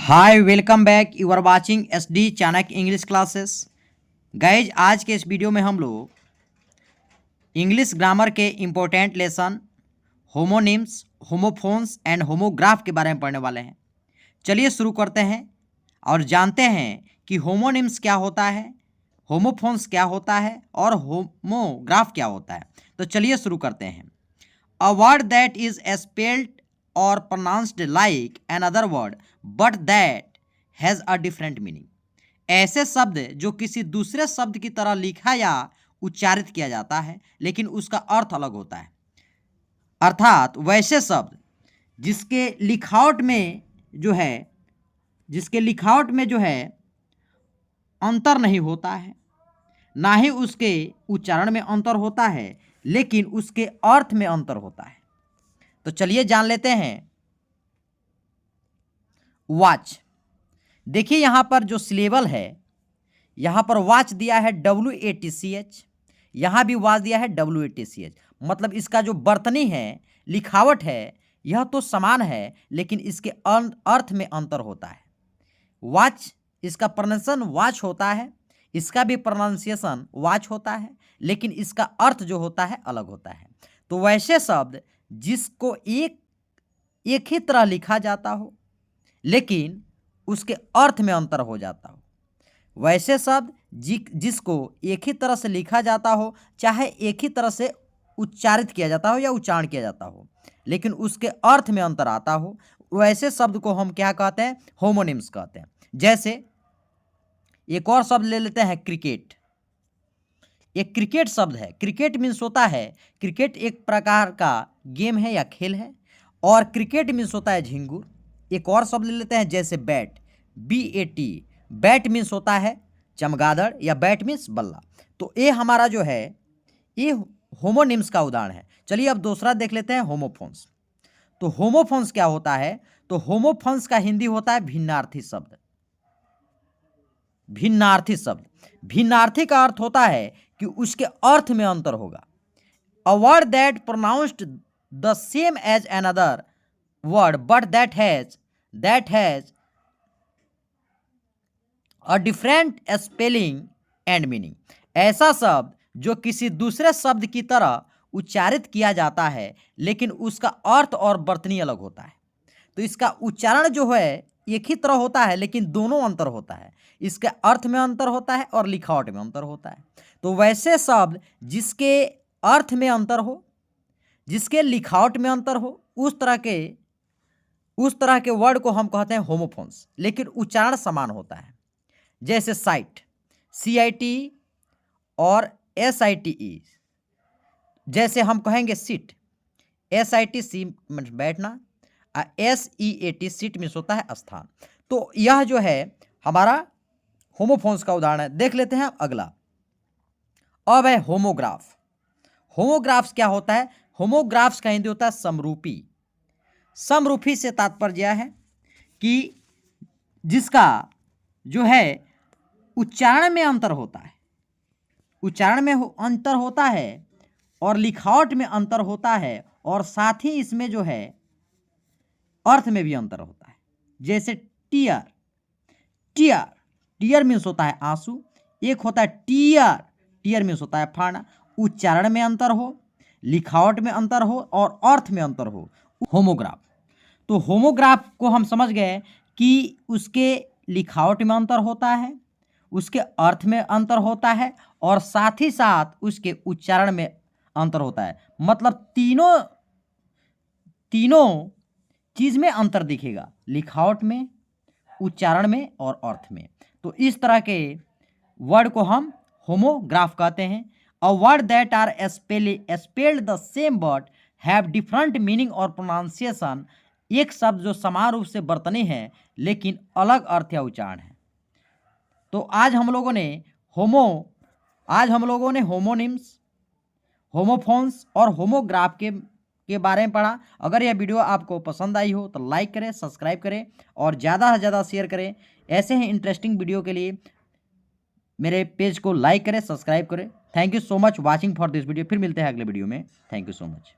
Hi welcome back. You are watching SD Chanakya English classes. Guys, आज के इस video में हम लोग इंग्लिश ग्रामर के important lesson homonyms, homophones and homograph के बारे में पढ़ने वाले हैं। चलिए शुरू करते हैं और जानते हैं कि होमोनिम्स क्या होता है, होमोफोन्स क्या होता है और होमोग्राफ क्या होता है। तो चलिए शुरू करते हैं। A word that is spelled और pronounced like another word but that has a different meaning। ऐसे शब्द जो किसी दूसरे शब्द की तरह लिखा या उच्चारित किया जाता है लेकिन उसका अर्थ अलग होता है। अर्थात वैसे शब्द जिसके लिखावट में जो है अंतर नहीं होता है, ना ही उसके उच्चारण में अंतर होता है लेकिन उसके अर्थ में अंतर होता है। तो चलिए जान लेते हैं। वॉच, देखिए यहाँ पर जो सिलेबल है, यहाँ पर वॉच दिया है WATCH, यहाँ भी वॉच दिया है WATCH। मतलब इसका जो वर्तनी है, लिखावट है, यह तो समान है लेकिन इसके अर्थ में अंतर होता है। वॉच, इसका प्रोनाउंसिएशन वॉच होता है, इसका भी प्रोनाउंसिएशन वॉच होता है लेकिन इसका अर्थ जो होता है अलग होता है। तो वैसे शब्द जिसको एक ही तरह लिखा जाता हो लेकिन उसके अर्थ में अंतर हो जाता हो, वैसे शब्द जिसको एक ही तरह से लिखा जाता हो, चाहे एक ही तरह से उच्चारित किया जाता हो या उच्चारण किया जाता हो लेकिन उसके अर्थ में अंतर आता हो, वैसे शब्द को हम क्या कहते हैं? होमोनिम्स कहते हैं। जैसे एक और शब्द ले लेते हैं, क्रिकेट। एक क्रिकेट शब्द है। क्रिकेट मीन्स होता है, क्रिकेट एक प्रकार का गेम है या खेल है, और क्रिकेट मीन्स होता है झिंगुर। एक और शब्द ले लेते हैं जैसे बैट, BAT। बैट मीन्स होता है चमगादड़ या बैट मीन्स बल्ला। तो ये हमारा जो है ये होमोनिम्स का उदाहरण है। चलिए अब दूसरा देख लेते हैं, होमोफोन्स। तो होमोफोन्स क्या होता है? तो होमोफोन्स का हिंदी होता है भिन्नार्थी शब्द। भिन्नार्थी शब्द, भिन्नार्थी का अर्थ होता है कि उसके अर्थ में अंतर होगा। A word that pronounced the same as another word but that has a different spelling and meaning. ऐसा शब्द जो किसी दूसरे शब्द की तरह उच्चारित किया जाता है लेकिन उसका अर्थ और वर्तनी अलग होता है। तो इसका उच्चारण जो है एक ही तरह होता है लेकिन दोनों अंतर होता है। इसके अर्थ में अंतर होता है और लिखावट में अंतर होता है। तो वैसे शब्द जिसके अर्थ में अंतर हो, जिसके लिखावट में अंतर हो, उस तरह के वर्ड को हम कहते हैं होमोफोन्स, लेकिन उच्चारण समान होता है। जैसे साइट, CIT और SITE। जैसे हम कहेंगे सीट, SIT सी मीन्स बैठना, SEAT सीट मीन्स होता है स्थान। तो यह जो है हमारा होमोफोन्स का उदाहरण है। देख लेते हैं अगला। अब है होमोग्राफ। होमोग्राफ्स क्या होता है? होमोग्राफ्स का हिंदी होता है समरूपी। समरूपी से तात्पर्य है कि जिसका जो है उच्चारण में अंतर होता है, उच्चारण में अंतर होता है और लिखावट में अंतर होता है और साथ ही इसमें जो है अर्थ में भी अंतर होता है। जैसे टीयर, टीयर मीन्स होता है आंसू। एक होता है टीयर मीन्स होता है फाड़ना। उच्चारण में अंतर हो, लिखावट में अंतर हो और अर्थ में अंतर हो, होमोग्राफ। तो होमोग्राफ को हम समझ गए कि उसके लिखावट में अंतर होता है, उसके अर्थ में अंतर होता है और साथ ही साथ उसके उच्चारण में अंतर होता है। मतलब तीनों चीज में अंतर दिखेगा, लिखावट में, उच्चारण में और अर्थ में। तो इस तरह के वर्ड को हम होमोग्राफ कहते हैं। A word that are spelled the same but have different meaning और प्रोनाउंसिएशन। एक शब्द जो समान रूप से वर्तनी है लेकिन अलग अर्थ या उच्चारण है। तो आज हम लोगों ने होमोनिम्स, होमोफोन्स और होमोग्राफ के बारे में पढ़ा। अगर यह वीडियो आपको पसंद आई हो तो लाइक करें, सब्सक्राइब करें और ज़्यादा से ज़्यादा शेयर करें। ऐसे ही इंटरेस्टिंग वीडियो के लिए मेरे पेज को लाइक करें, सब्सक्राइब करें। Thank you so much watching for this video. फिर मिलते हैं अगले वीडियो में। Thank you so much.